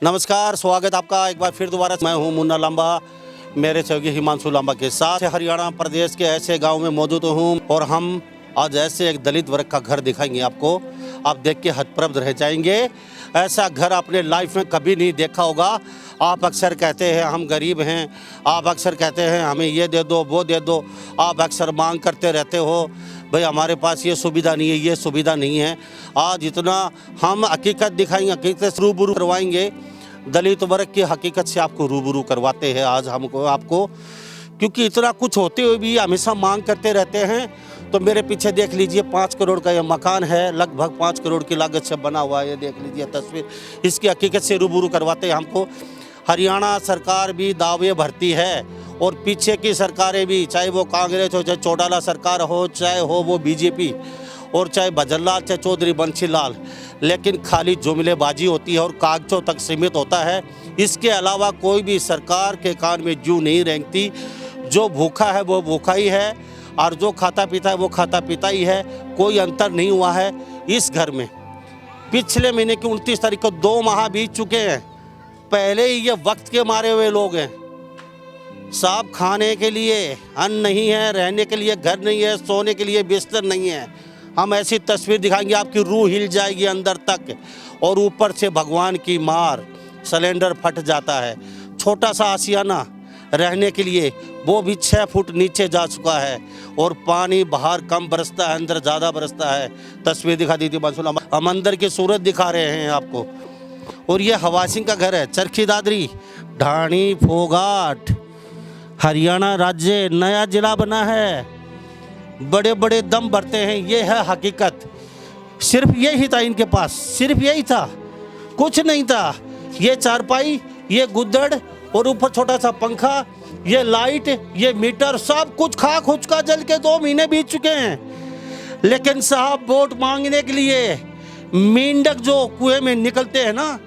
नमस्कार, स्वागत आपका एक बार फिर दोबारा। मैं हूं मुन्ना लांबा, मेरे सहयोगी हिमांशु लांबा के साथ हरियाणा प्रदेश के ऐसे गांव में मौजूद हूं और हम आज ऐसे एक दलित वर्ग का घर दिखाएंगे आपको। आप देख के हतप्रभ रह जाएंगे। ऐसा घर आपने लाइफ में कभी नहीं देखा होगा। आप अक्सर कहते हैं हम गरीब हैं, आप अक्सर कहते हैं हमें ये दे दो वो दे दो, आप अक्सर मांग करते रहते हो भाई हमारे पास ये सुविधा नहीं है, ये सुविधा नहीं है। आज इतना हम हकीकत दिखाएंगे, हकीकत से रूबरू करवाएंगे। दलित वर्ग की हकीकत से आपको रूबरू करवाते हैं आज हमको आपको, क्योंकि इतना कुछ होते हुए भी हमेशा मांग करते रहते हैं। तो मेरे पीछे देख लीजिए 5 करोड़ का ये मकान है, लगभग 5 करोड़ की लागत से बना हुआ है। ये देख लीजिए तस्वीर, इसकी हकीकत से रूबरू करवाते हैं हमको। हरियाणा सरकार भी दावे भरती है और पीछे की सरकारें भी, चाहे वो कांग्रेस हो, चाहे चौटाला सरकार हो, चाहे हो वो बीजेपी और चाहे भजनलाल चाहे चौधरी बंशीलाल, लेकिन खाली जुमलेबाजी होती है और कागजों तक सीमित होता है। इसके अलावा कोई भी सरकार के कान में जूं नहीं रेंगती। जो भूखा है वो भूखा ही है और जो खाता पीता है वो खाता पीता ही है। कोई अंतर नहीं हुआ है इस घर में। पिछले महीने की 29 तारीख को 2 माह बीत चुके हैं। पहले ही ये वक्त के मारे हुए लोग हैं साहब। खाने के लिए अन्न नहीं है, रहने के लिए घर नहीं है, सोने के लिए बिस्तर नहीं है। हम ऐसी तस्वीर दिखाएंगे आपकी रूह हिल जाएगी अंदर तक। और ऊपर से भगवान की मार, सिलेंडर फट जाता है। छोटा सा आशियाना रहने के लिए वो भी 6 फुट नीचे जा चुका है और पानी बाहर कम बरसता है, अंदर ज़्यादा बरसता है। तस्वीर दिखा दी थी मंसूला, हम अंदर की सूरत दिखा रहे हैं आपको। और ये हवा सिंह का घर है, चरखी दादरी, ढाणी फोगाट, हरियाणा राज्य नया जिला बना है। बड़े बड़े दम भरते हैं, ये है हकीकत। सिर्फ यही था इनके पास, सिर्फ यही था, कुछ नहीं था। ये चारपाई, ये गुद्दड़ और ऊपर छोटा सा पंखा, ये लाइट, ये मीटर, सब कुछ खा खुच का जल के 2 महीने बीत चुके हैं। लेकिन साहब वोट मांगने के लिए मेंढक जो कुएं में निकलते हैं ना,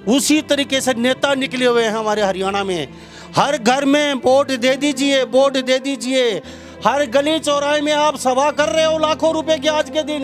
उसी तरीके से नेता निकले हुए हैं हमारे हरियाणा में। हर घर में वोट दे दीजिए, वोट दे दीजिए। हर गली चौराहे में आप सभा कर रहे हो लाखों रुपए की। आज के दिन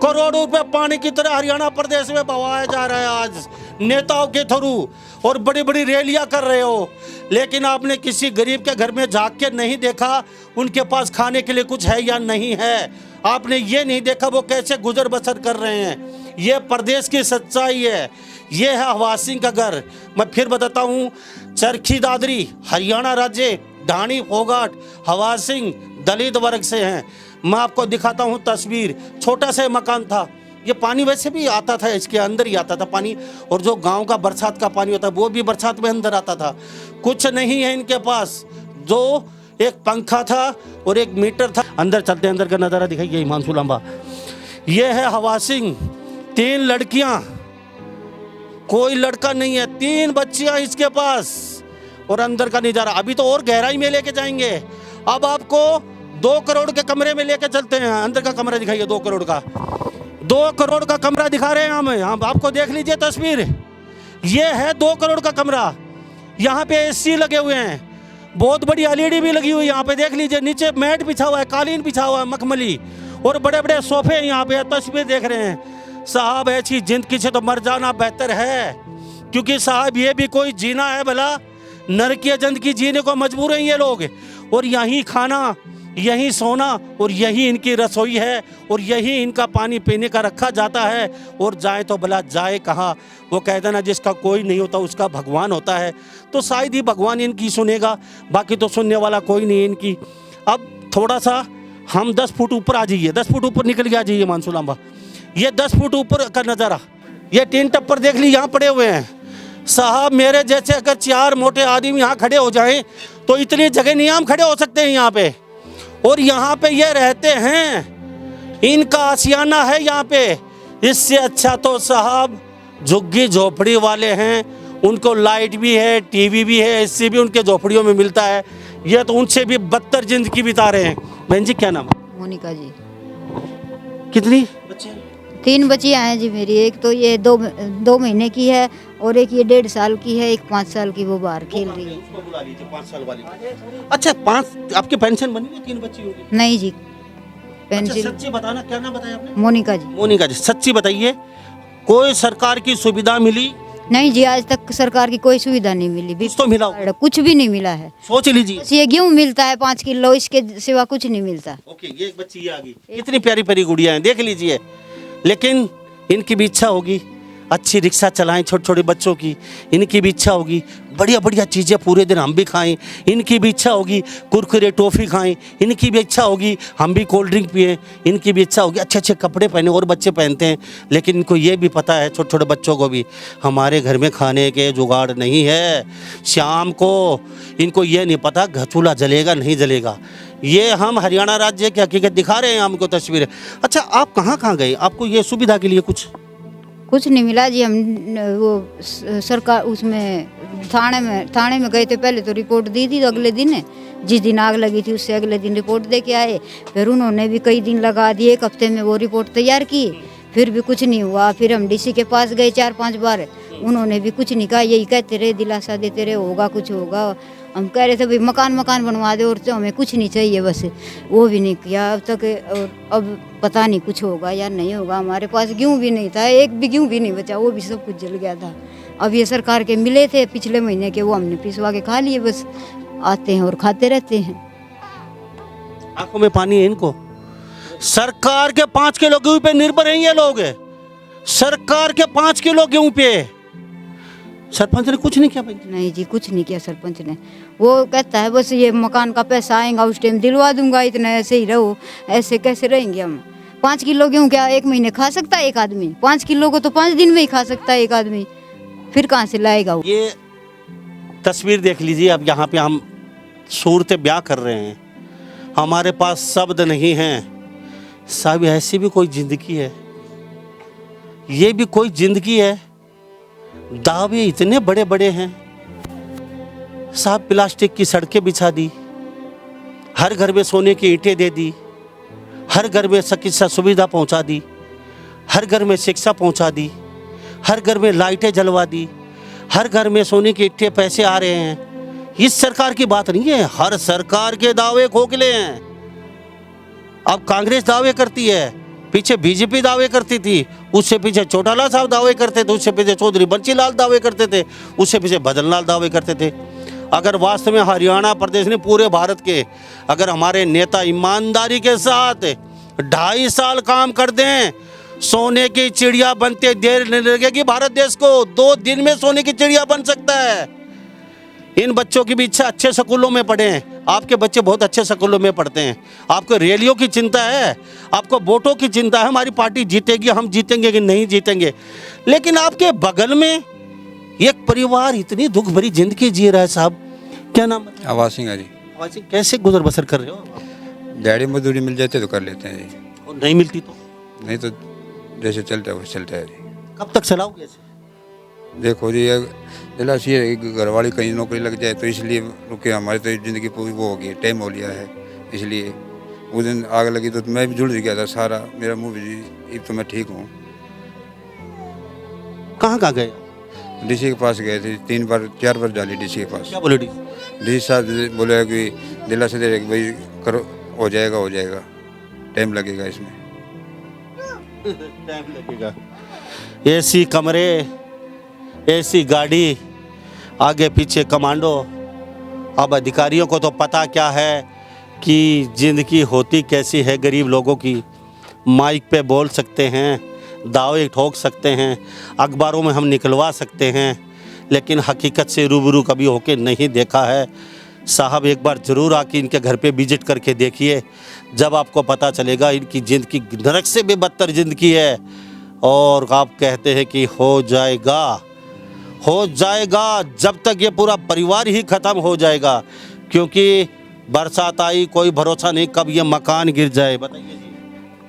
करोड़ों रुपए पानी की तरह हरियाणा प्रदेश में बहाया जा रहा है आज नेताओं के थ्रू, और बड़ी बड़ी रैलियां कर रहे हो। लेकिन आपने किसी गरीब के घर में झांक के नहीं देखा उनके पास खाने के लिए कुछ है या नहीं है। आपने ये नहीं देखा वो कैसे गुजर बसर कर रहे हैं। ये प्रदेश की सच्चाई है। ये है हवा सिंह का घर। मैं फिर बताता हूँ, चरखी दादरी, हरियाणा राज्य, ढाणी फोगाट, हवा सिंह दलित वर्ग से हैं। मैं आपको दिखाता हूँ तस्वीर। छोटा सा मकान था, ये पानी वैसे भी आता था, इसके अंदर ही आता था पानी। और जो गांव का बरसात का पानी होता है वो भी बरसात में अंदर आता था। कुछ नहीं है इनके पास, जो एक पंखा था और एक मीटर था। अंदर चलते, अंदर का नज़ारा दिखाइए हिमांशु लांबा। ये है हवा सिंह, 3 लड़कियां, कोई लड़का नहीं है, 3 बच्चियां इसके पास। और अंदर का नज़ारा अभी तो और गहराई में लेके जाएंगे। अब आपको 2 करोड़ के कमरे में लेके चलते हैं। अंदर का कमरा दिखाइए, 2 करोड़ का, 2 करोड़ का कमरा दिखा रहे हैं हम आपको। देख लीजिए तस्वीर, ये है 2 करोड़ का कमरा। यहाँ पे एसी लगे हुए हैं, बहुत बड़ी एलईडी भी लगी हुई है यहाँ पे। देख लीजिए नीचे मैट बिछा हुआ है, कालीन बिछा हुआ है मखमली, और बड़े बड़े सोफे यहाँ पे। तस्वीर देख रहे हैं साहब। ऐसी जिंदगी से तो मर जाना बेहतर है, क्योंकि साहब ये भी कोई जीना है भला? नरकीय जिंदगी जीने को मजबूर हैं ये लोग। और यहीं खाना, यहीं सोना और यही इनकी रसोई है और यही इनका पानी पीने का रखा जाता है। और जाए तो भला जाए कहाँ? वो कहते हैं ना, जिसका कोई नहीं होता उसका भगवान होता है। तो शायद ही भगवान इनकी सुनेगा, बाकी तो सुनने वाला कोई नहीं इनकी। अब थोड़ा सा हम 10 फुट ऊपर आ जाइए, 10 फुट ऊपर निकल के आ जाइए हिमांशु लांबा। ये 10 फुट ऊपर का नज़ारा, ये टीन टप्पर देख ली यहाँ पड़े हुए हैं साहब। मेरे जैसे अगर 4 मोटे आदमी यहाँ खड़े हो जाएं तो इतनी जगह नहीं हम खड़े हो सकते हैं यहाँ पे। और यहाँ पे ये रहते हैं, इनका आशियाना है यहाँ पे। इससे अच्छा तो साहब झुग्गी झोपड़ी वाले हैं, उनको लाइट भी है, टीवी भी है, एसी भी उनके झोपड़ियों में मिलता है। ये तो उनसे भी बदतर जिंदगी बिता रहे हैं। बहन जी क्या नाम? मोनिका जी। कितनी बच्चे? 3 बच्चियां हैं जी मेरी। एक तो ये 2 महीने की है और एक ये 1.5 साल की है, एक 5 साल की। वो बाहर खेल रही है। उसको बुला लीजिए, 5 साल वाली। अच्छा 5 आपकी पेंशन बनी है? 3 बच्ची होगी? नहीं जी, पेंशन। अच्छा, सच्ची बताना, क्या नाम बताया आपने? मोनिका जी। मोनिका जी, सच्ची बताइए, कोई सरकार की सुविधा मिली नहीं जी, आज तक सरकार की कोई सुविधा नहीं मिली। कुछ तो मिला होगा। कुछ भी नहीं मिला है। सोच लीजिए। बस ये गेहूं मिलता है 5 किलो, इसके सिवा कुछ नहीं मिलता। ओके, ये एक बच्ची आ गई, कितनी प्यारी प्यारी गुड़िया हैं, देख लीजिए। लेकिन इनकी भी इच्छा होगी अच्छी रिक्शा चलाएं, छोटे छोटे बच्चों की। इनकी भी इच्छा होगी बढ़िया बढ़िया चीज़ें पूरे दिन हम भी खाएं। इनकी भी इच्छा होगी कुरकुरे टॉफ़ी खाएं। इनकी भी इच्छा होगी हम भी कोल्ड ड्रिंक पिएं। इनकी भी इच्छा होगी अच्छे अच्छे कपड़े पहने, और बच्चे पहनते हैं। लेकिन इनको ये भी पता है, छोटे छोटे बच्चों को भी, हमारे घर में खाने के जुगाड़ नहीं है। शाम को इनको ये नहीं पता चूल्हा जलेगा नहीं जलेगा। ये हम हरियाणा राज्य की हकीकत दिखा रहे हैं हमको तस्वीरें। अच्छा, आप कहाँ गए? आपको ये सुविधा के लिए कुछ नहीं मिला जी। हम वो सरकार उसमें थाने में गए थे। पहले तो रिपोर्ट दी थी, तो अगले दिन जिस दिन आग लगी थी उससे अगले दिन रिपोर्ट दे के आए। फिर उन्होंने भी कई दिन लगा दिए, 1 हफ्ते में वो रिपोर्ट तैयार की, फिर भी कुछ नहीं हुआ। फिर हम डीसी के पास गए 4-5 बार, उन्होंने भी कुछ नहीं कहा। यही कहते रहे, दिलासा देते रहे, होगा कुछ होगा। हम कह रहे थे भाई मकान बनवा दे, और तो हमें कुछ नहीं चाहिए, बस वो भी नहीं किया अब तक। और अब पता नहीं कुछ होगा या नहीं होगा। हमारे पास गेहूँ भी नहीं था, एक भी गेहूँ भी नहीं बचा, वो भी सब कुछ जल गया था। अब ये सरकार के मिले थे पिछले महीने के, वो हमने पिसवा के खा लिए। बस आते हैं और खाते रहते हैं। आंखों में पानी है इनको। सरकार के 5 किलो गेहूं पे निर्भर हैं ये लोग। सरकार के 5 किलो गेहूं पे सरपंच ने कुछ नहीं किया भाई। नहीं जी, कुछ नहीं किया सरपंच ने। वो कहता है बस ये मकान का पैसा आएगा उस टाइम दिलवा दूंगा, इतना ऐसे ही रहो। ऐसे कैसे रहेंगे हम? 5 किलो गेहूं क्या 1 महीने खा सकता है एक आदमी? 5 किलो को तो 5 दिन में ही खा सकता है एक आदमी, फिर कहाँ से लाएगा वो? ये तस्वीर देख लीजिए। अब यहाँ पे हम सूरत ब्याह कर रहे हैं, हमारे पास शब्द नहीं हैं साहब। ऐसी भी कोई जिंदगी है? ये भी कोई जिंदगी है? दावे इतने बड़े बड़े हैं साहब। प्लास्टिक की सड़कें बिछा दी, हर घर में सोने की ईंटें दे दी, हर घर में चिकित्सा सुविधा पहुंचा दी, हर घर में शिक्षा पहुंचा दी, हर घर में लाइटें जलवा दी, हर घर में सोने की ईंटें पैसे आ रहे हैं। इस सरकार की बात नहीं है, हर सरकार के दावे खोखले हैं। अब कांग्रेस दावे करती है, पीछे बीजेपी दावे करती थी, उससे पीछे चौटाला साहब दावे करते थे, उससे पीछे चौधरी बंसीलाल दावे करते थे, उससे पीछे भजनलाल दावे करते थे। अगर वास्तव में हरियाणा प्रदेश ने पूरे भारत के, अगर हमारे नेता ईमानदारी के साथ 2.5 साल काम कर दें, सोने की चिड़िया बनते देर नहीं लगेगी। भारत देश को 2 दिन में सोने की चिड़िया बन सकता है। इन बच्चों की भी इच्छा अच्छे स्कूलों में पढ़ें। आपके बच्चे बहुत अच्छे स्कूलों में पढ़ते हैं। आपको रैलियों की चिंता है, आपको वोटों की चिंता है, हमारी पार्टी जीतेगी, हम जीतेंगे कि नहीं जीतेंगे। लेकिन आपके बगल में एक परिवार इतनी दुख भरी जिंदगी जी रहा है साहब। क्या नाम है? आवाज सिंह है जी। आवाज सिंह, कैसे गुजर बसर कर रहे हो? दिहाड़ी मजदूरी मिल जाती है तो कर लेते हैं जी, और नहीं मिलती तो? नहीं तो जैसे चलता है वैसे चलता है जी। कब तक चलाओगे ऐसे? देखो जी, जैसे ये घर वाली कहीं नौकरी लग जाए तो इसलिए रुके। हमारी तो ज़िंदगी पूरी वो हो गई, टाइम हो लिया है, इसलिए उस दिन आग लगी तो मैं भी जुड़ गया था सारा, मेरा मुँह भी जी। अब तो मैं ठीक हूँ। कहाँ गए? डीसी के पास गए थे 3-4 बार डाली डीसी के पास। क्या बोले? डीसी साहब बोले कि दिला से दे भाई करो, हो जाएगा, टाइम लगेगा इसमें। टाइम लगेगा। एसी कमरे, एसी गाड़ी, आगे पीछे कमांडो। अब अधिकारियों को तो पता क्या है कि ज़िंदगी होती कैसी है गरीब लोगों की। माइक पे बोल सकते हैं, दावे ठोक सकते हैं, अखबारों में हम निकलवा सकते हैं, लेकिन हकीकत से रूबरू कभी होके नहीं देखा है। साहब एक बार ज़रूर आके इनके घर पे विजिट करके देखिए, जब आपको पता चलेगा इनकी ज़िंदगी नरक से भी बदतर ज़िंदगी है। और आप कहते हैं कि हो जाएगा, जब तक ये पूरा परिवार ही ख़त्म हो जाएगा, क्योंकि बरसात आई कोई भरोसा नहीं कब ये मकान गिर जाए। बताइए जी।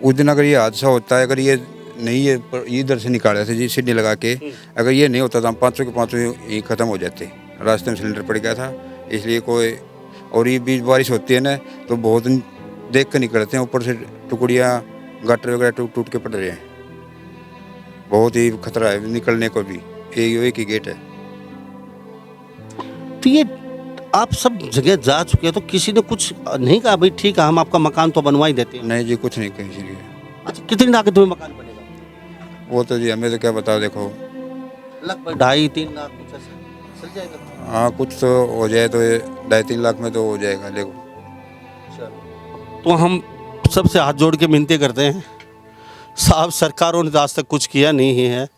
उस दिन अगर ये हादसा होता है, अगर ये नहीं ये इधर से निकाले थे जी सीढ़ी लगा के, अगर ये नहीं होता तो हम 500 के 500 ही ख़त्म हो जाते। रास्ते में सिलेंडर पड़ गया था, इसलिए कोई। और ये बीच बारिश होती है ना तो बहुत देख कर निकलते हैं, ऊपर से टुकड़ियाँ गटर वगैरह टूट के पड़ रहे हैं। बहुत ही खतरा है निकलने को भी, एक ही गेट है। तो ये आप सब जगह जा चुके हैं, तो किसी ने कुछ नहीं कहा भाई ठीक है हम आपका मकान तो बनवा ही देते हैं? नहीं जी, कुछ नहीं कहीं से। अच्छा, कितनी लागत में मकान बनेगा? वो तो जी हमें तो क्या बताओ। देखो लगभग 2.5-3 लाख कुछ ऐसा चल जाएगा। हाँ कुछ तो हो जाए तो 2.5-3 लाख में तो हो जाएगा। लेकिन तो हम सबसे हाथ जोड़ के विनती करते हैं साहब, सरकारों ने तो आज तक कुछ किया नहीं है,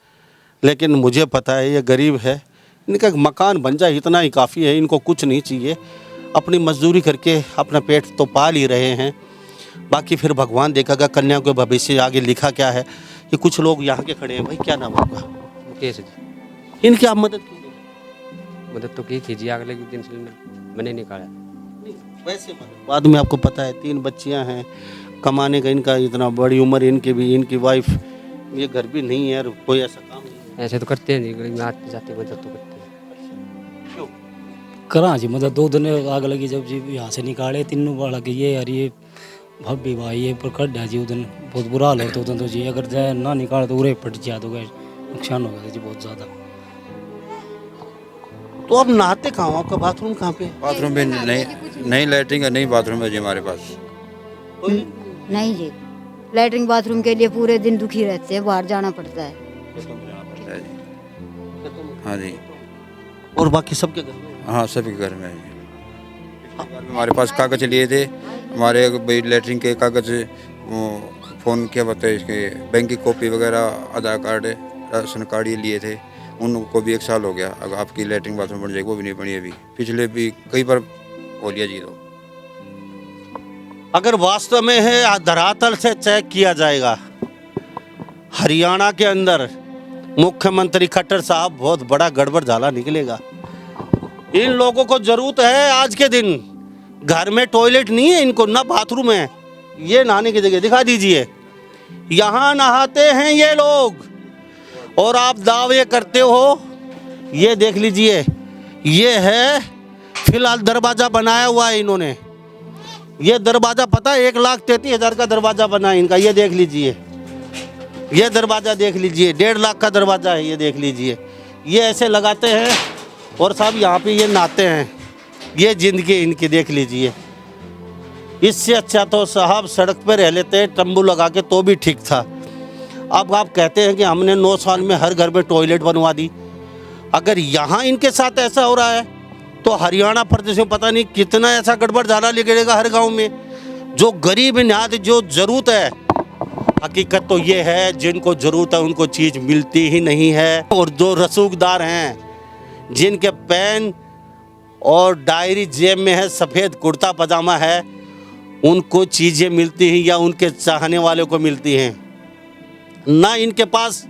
लेकिन मुझे पता है ये गरीब है, इनका एक मकान बन जाए इतना ही काफ़ी है, इनको कुछ नहीं चाहिए। अपनी मजदूरी करके अपना पेट तो पाल ही रहे हैं, बाकी फिर भगवान देखेगा कन्या को भविष्य आगे लिखा क्या है। ये कुछ लोग यहाँ के खड़े हैं, भाई क्या नाम होगा? मुकेश जी, इनकी आप मदद कीजिए। मदद तो की थी अगले दिन सिलेंडर मैंने निकाला। वैसे बाद में आपको पता है 3 बच्चियां हैं, कमाने का इनका इतना बड़ी उम्र, इनकी भी, इनकी वाइफ, ये घर भी नहीं है, और कोई ऐसा काम नहीं है। ऐसे तो करते हैं जी, गली में आते जाते मदद तो करते हैं। क्यों? करा जी मदद 2 दिन आग लगी जब जी यहाँ से निकाले, तीनों बाड़ा के ये यार ये भाभी भाई ये पर कट जी उधन बहुत बुरा हाल होता उधन तो जी, अगर जाए ना निकाले तो उरे पट जाए तो नुकसान हो गया जी बहुत ज़्यादा। तो अब नहाते कहाँ हो? आपका बाथरूम कहाँ पे? बाथरूम में नहीं लैट्रिन है, नहीं बाथरूम है जी हमारे पास। नहीं जी, लैट्रिन बाथरूम के लिए पूरे दिन दुखी रहते हैं, बाहर जाना पड़ता है। हाँ जी। और बाकी सबके घर में? हाँ सभी के घर में है जी। हमारे पास कागज लिए थे, हमारे भाई लैट्रिन के कागज, फ़ोन क्या बताए इसके, बैंक की कॉपी वगैरह, आधार कार्ड, राशन कार्ड ये लिए थे, उनको भी 1 साल हो गया। अगर आपकी लैट्रिन बाथरूम बन जाएगी वो भी नहीं बनी अभी, पिछले भी कई बार हो लिया जी। तो अगर वास्तव में है धरातल से चेक किया जाएगा, हरियाणा के अंदर मुख्यमंत्री खट्टर साहब बहुत बड़ा गड़बड़ झाला निकलेगा। इन लोगों को जरूरत है आज के दिन, घर में टॉयलेट नहीं है इनको, ना बाथरूम है, ये नहाने की जगह दिखा दीजिए, यहाँ नहाते हैं ये लोग। और आप दावे करते हो, ये देख लीजिए, ये है फिलहाल दरवाजा बनाया हुआ है इन्होंने, ये दरवाजा पता है 1,33,000 का दरवाजा बना है इनका, ये देख लीजिए, ये दरवाजा देख लीजिए, 1.5 लाख का दरवाजा है, ये देख लीजिए, ये ऐसे लगाते हैं और साहब यहाँ पे ये नहाते हैं, ये जिंदगी इनकी देख लीजिए। इससे अच्छा तो साहब सड़क पे रह लेते तंबू लगा के तो भी ठीक था। अब आप कहते हैं कि हमने 9 साल में हर घर में टॉयलेट बनवा दी। अगर यहाँ इनके साथ ऐसा हो रहा है तो हरियाणा प्रदेश में पता नहीं कितना ऐसा गड़बड़ झाला निकलेगा हर गांव में। जो गरीब निहायत जो ज़रूरत है, हकीकत तो ये है जिनको ज़रूरत है उनको चीज़ मिलती ही नहीं है, और जो रसूखदार हैं जिनके पेन और डायरी जेब में है, सफ़ेद कुर्ता पजामा है, उनको चीज़ें मिलती हैं या उनके चाहने वालों को मिलती हैं। ना इनके पास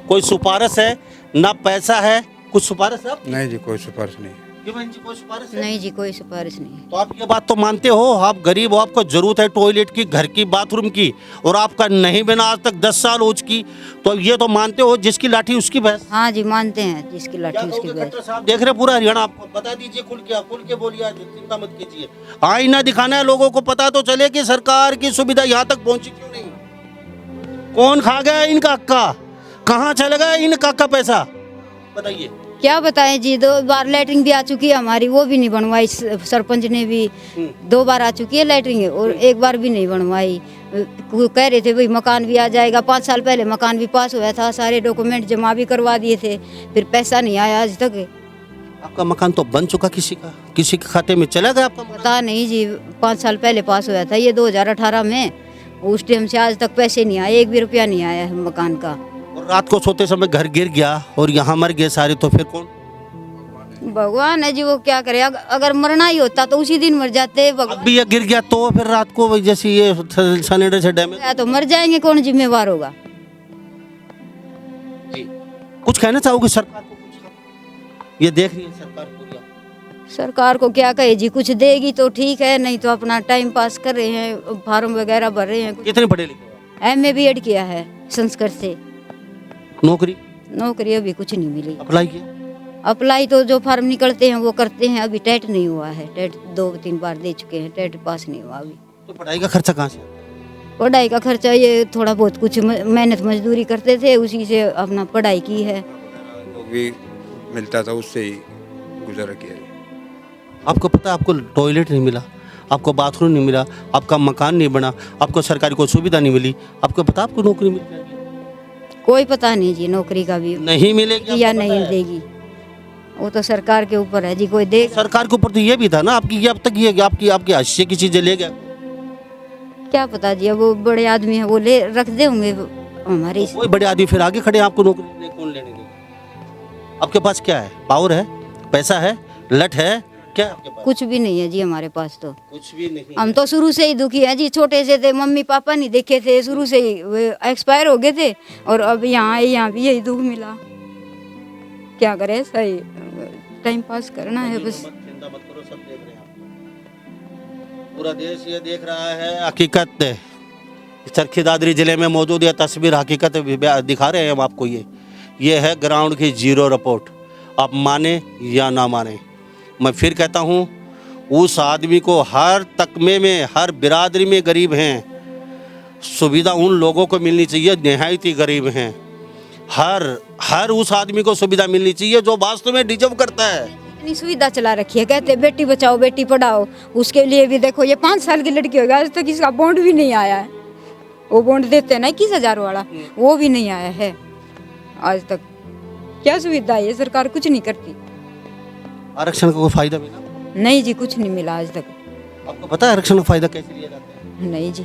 कोई सिफारिश है, ना पैसा है। कुछ सिफारिश है? नहीं जी कोई सिफारिश नहीं। क्यों बहन जी, कोई सिफारिश है? नहीं जी, कोई सिफारिश नहीं है। तो आप ये बात तो मानते हो, आप गरीब हो, आपको जरूरत है टॉयलेट की, घर की, बाथरूम की, और आपका नहीं बना आज तक 10 साल हो चुकी, तो ये तो मानते हो जिसकी लाठी उसकी भैंस। हाँ जी, मानते हैं, जिसकी क्या लाठी उसकी कहोगे भैंस। खट्टर साहब? देख रहे पूरा हरियाणा, आपको बता दीजिए, खुल के बोलिए, आज चिंता मत कीजिए। आईना दिखाना है लोगों को, पता तो चले कि सरकार की सुविधा यहाँ तक पहुँची क्यों नहीं। कौन खा गया इनका हक्का, कहाँ चला गया इनका हक्का पैसा, बताइए। क्या बताएं जी, 2 बार लैटरिन भी आ चुकी है हमारी, वो भी नहीं बनवाई, सरपंच ने भी 2 बार आ चुकी है लैटरिन, और 1 बार भी नहीं बनवाई। कह रहे थे भाई मकान भी आ जाएगा, 5 साल पहले मकान भी पास हुआ था, सारे डॉक्यूमेंट जमा भी करवा दिए थे, फिर पैसा नहीं आया आज तक। आपका मकान तो बन चुका, किसी के खाते में चला गया आपका मकान? पता नहीं जी, 5 साल पहले पास हुआ था ये 2018 में, उस टाइम से आज तक पैसे नहीं आए, 1 भी रुपया नहीं आया है मकान का। और रात को सोते समय घर गिर गया और यहाँ मर गए सारे, तो फिर कौन? भगवान है जी, वो क्या करे, अगर मरना ही होता तो उसी दिन मर जाते। अब भी ये गिर गया तो फिर रात को जैसे ये सिलेंडर से डैमेज तो मर जाएंगे, कौन जिम्मेवार होगा? कुछ कहना चाहोगे सरकार को? कुछ ये देख रही है सरकार पूरी, सरकार को क्या कहे जी, कुछ देगी तो ठीक है, नहीं तो अपना टाइम पास कर रहे हैं, फार्म वगैरह भर रहे हैं। कितने पढ़े लिखे? MA BEd किया है संस्कृत से। नौकरी अभी कुछ नहीं मिली। अप्लाई किया? अप्लाई तो जो फार्म निकलते हैं वो करते हैं, अभी टेट नहीं हुआ है, टेट 2-3 बार दे चुके हैं, टेट पास नहीं हुआ अभी। तो पढ़ाई का खर्चा कहाँ से? पढ़ाई का खर्चा ये थोड़ा बहुत कुछ मेहनत मजदूरी करते थे, उसी से अपना पढ़ाई की है। जो भी मिलता था उससे ही गुजारा किया। आपको पता है आपको टॉयलेट नहीं मिला, आपको बाथरूम नहीं मिला, आपका मकान नहीं बना, आपको सरकारी कोई सुविधा नहीं मिली, आपको पता आपको नौकरी मिल जाएगी? कोई पता नहीं जी, नौकरी का भी नहीं मिलेगी या आपको नहीं पता है? देगी, वो तो सरकार के ऊपर है जी, कोई देगा। सरकार के ऊपर तो ये भी था ना आपकी, ये अब तक ये आपकी आपके हाशिए की चीजें ले गया। क्या पता जी, अब वो बड़े आदमी है, वो ले रख दे होंगे हमारे। कोई बड़े आदमी फिर आगे खड़े हैं, आपको नौकरी कौन लेने देगा? आपके पास क्या है? पावर है, पैसा है, लठ है, क्या है आपके पास? कुछ भी नहीं है जी हमारे पास तो। कुछ भी नहीं। हम तो शुरू से ही दुखी हैं जी, छोटे से थे, मम्मी पापा नहीं देखे थे, शुरू से ही एक्सपायर हो गए थे, और अब यहाँ भी यही दुख मिला। क्या करें, सही टाइम पास करना है बस। चिंता मत करो, सब देख रहे हैं आपको। पूरा देश ये देख रहा है। हकीकत चरखी दादरी जिले में मौजूद यह तस्वीर हकीकत दिखा रहे हैं हम आपको। ये है ग्राउंड की जीरो रिपोर्ट। आप माने या ना माने, मैं फिर कहता हूँ, उस आदमी को हर तकमे में, हर बिरादरी में गरीब हैं, सुविधा उन लोगों को मिलनी चाहिए निहायत ही गरीब हैं। हर उस आदमी को सुविधा मिलनी चाहिए जो वास्तव में डिजर्व करता है। इतनी सुविधा चला रखी है, कहते हैं बेटी बचाओ बेटी पढ़ाओ, उसके लिए भी देखो ये 5 साल की लड़की होगी, आज तक इसका बॉन्ड भी नहीं आया है। वो बॉन्ड देते हैं ना 21,000 वाला, वो भी नहीं आया है आज तक। क्या सुविधा है, सरकार कुछ नहीं करती। आरक्षण का कोई फायदा मिला? नहीं जी, कुछ नहीं मिला आज तक। आपको पता है आरक्षण का फायदा कैसे लिया जाता है? नहीं जी।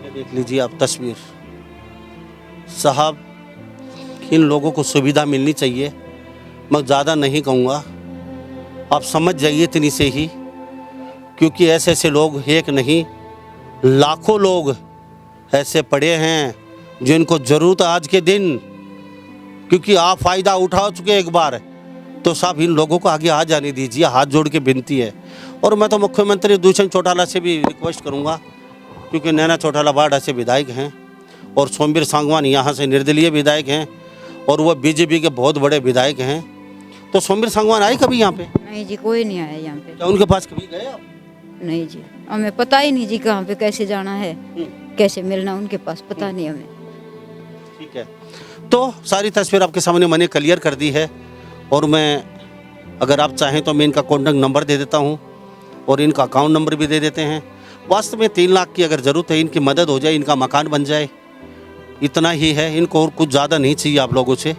ये देख लीजिए आप तस्वीर। साहब, इन लोगों को सुविधा मिलनी चाहिए, मैं ज़्यादा नहीं कहूँगा, आप समझ जाइए इतनी से ही, क्योंकि ऐसे ऐसे लोग एक नहीं लाखों लोग ऐसे पड़े हैं जिनको ज़रूरत है आज के दिन, क्योंकि आप फ़ायदा उठा चुके एक बार, तो साहब इन लोगों को आगे आ जाने दीजिए, हाथ जोड़ के विनती है। और मैं तो मुख्यमंत्री दुष्यंत चौटाला से भी रिक्वेस्ट करूँगा, क्योंकि नैना चौटाला बाढ़ से विधायक हैं और सोमवीर सांगवान यहाँ से निर्दलीय विधायक हैं और वह बीजेपी के बहुत बड़े विधायक हैं। तो सोमवीर सांगवान आए कभी यहाँ पे? नहीं जी, कोई नहीं आया यहाँ पे। क्या उनके पास कभी गए आप? नहीं जी, हमें पता ही नहीं जी कहाँ पे कैसे जाना है, कैसे मिलना उनके पास, पता नहीं हमें। ठीक है, तो सारी तस्वीर आपके सामने मैंने क्लियर कर दी है, और मैं अगर आप चाहें तो मैं इनका कॉन्टैक्ट नंबर दे देता हूँ और इनका अकाउंट नंबर भी दे देते हैं। वास्तव में 3 लाख की अगर ज़रूरत है, इनकी मदद हो जाए, इनका मकान बन जाए, इतना ही है, इनको और कुछ ज़्यादा नहीं चाहिए आप लोगों से।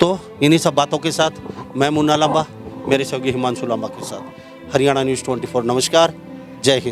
तो इन्हीं सब बातों के साथ मैं मुन्ना लांबा, मेरे सहयोगी हिमांशु लांबा के साथ, हरियाणा न्यूज़ 24, नमस्कार, जय हिंद।